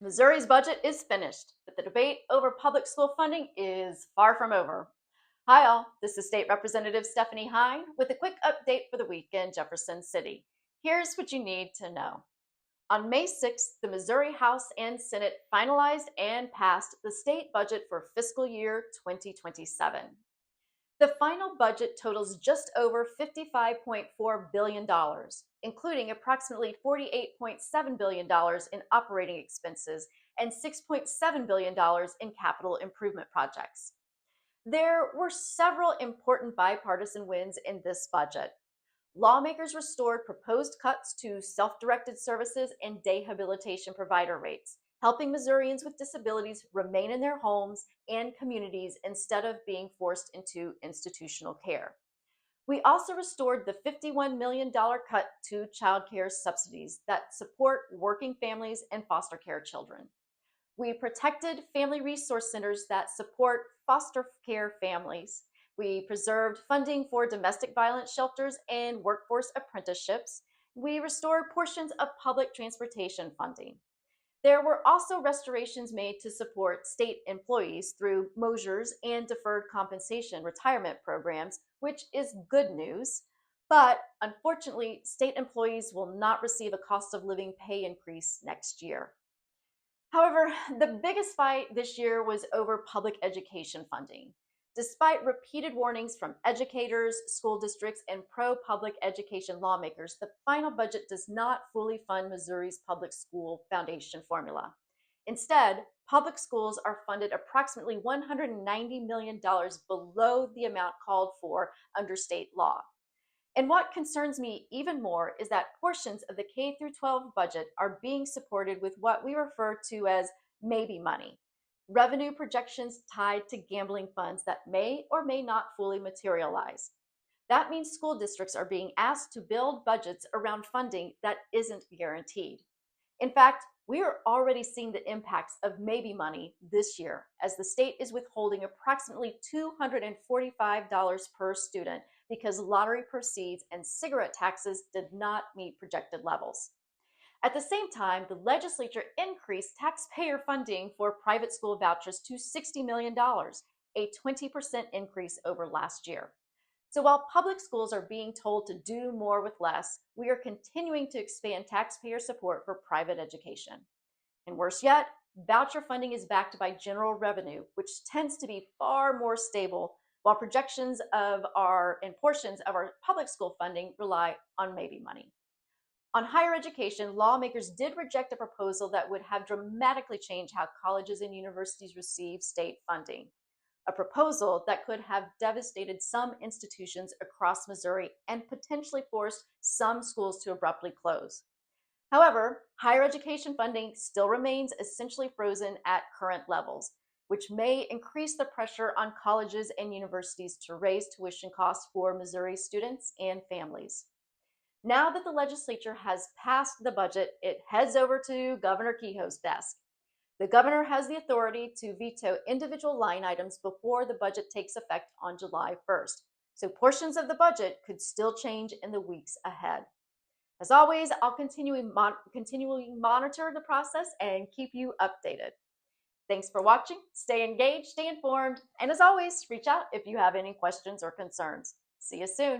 Missouri's budget is finished, but the debate over public school funding is far from over. Hi, all. This is State Representative Stephanie Hein with a quick update for the week in Jefferson City. Here's what you need to know. On May 6th, the Missouri House and Senate finalized and passed the state budget for fiscal year 2027. The final budget totals just over $55.4 billion, including approximately $48.7 billion in operating expenses and $6.7 billion in capital improvement projects. There were several important bipartisan wins in this budget. Lawmakers restored proposed cuts to self-directed services and rehabilitation provider rates, helping Missourians with disabilities remain in their homes and communities instead of being forced into institutional care. We also restored the $51 million cut to child care subsidies that support working families and foster care children. We protected family resource centers that support foster care families. We preserved funding for domestic violence shelters and workforce apprenticeships. We restored portions of public transportation funding. There were also restorations made to support state employees through Mosher's and deferred compensation retirement programs, which is good news. But unfortunately, state employees will not receive a cost of living pay increase next year. However, the biggest fight this year was over public education funding. Despite repeated warnings from educators, school districts, and pro-public education lawmakers, the final budget does not fully fund Missouri's public school foundation formula. Instead, public schools are funded approximately $190 million below the amount called for under state law. And what concerns me even more is that portions of the K-12 budget are being supported with what we refer to as maybe money, revenue projections tied to gambling funds that may or may not fully materialize. That means school districts are being asked to build budgets around funding that isn't guaranteed. In fact, we are already seeing the impacts of maybe money this year as the state is withholding approximately $245 per student because lottery proceeds and cigarette taxes did not meet projected levels. At the same time, the legislature increased taxpayer funding for private school vouchers to $60 million, a 20% increase over last year. So while public schools are being told to do more with less, we are continuing to expand taxpayer support for private education. And worse yet, voucher funding is backed by general revenue, which tends to be far more stable, while projections of and portions of our public school funding rely on maybe money. On higher education, lawmakers did reject a proposal that would have dramatically changed how colleges and universities receive state funding, a proposal that could have devastated some institutions across Missouri and potentially forced some schools to abruptly close. However, higher education funding still remains essentially frozen at current levels, which may increase the pressure on colleges and universities to raise tuition costs for Missouri students and families. Now that the legislature has passed the budget, it heads over to Governor Kehoe's desk. The governor has the authority to veto individual line items before the budget takes effect on July 1st, so portions of the budget could still change in the weeks ahead. As always, I'll continually monitor the process and keep you updated. Thanks for watching. Stay engaged, stay informed, and as always, reach out if you have any questions or concerns. See you soon.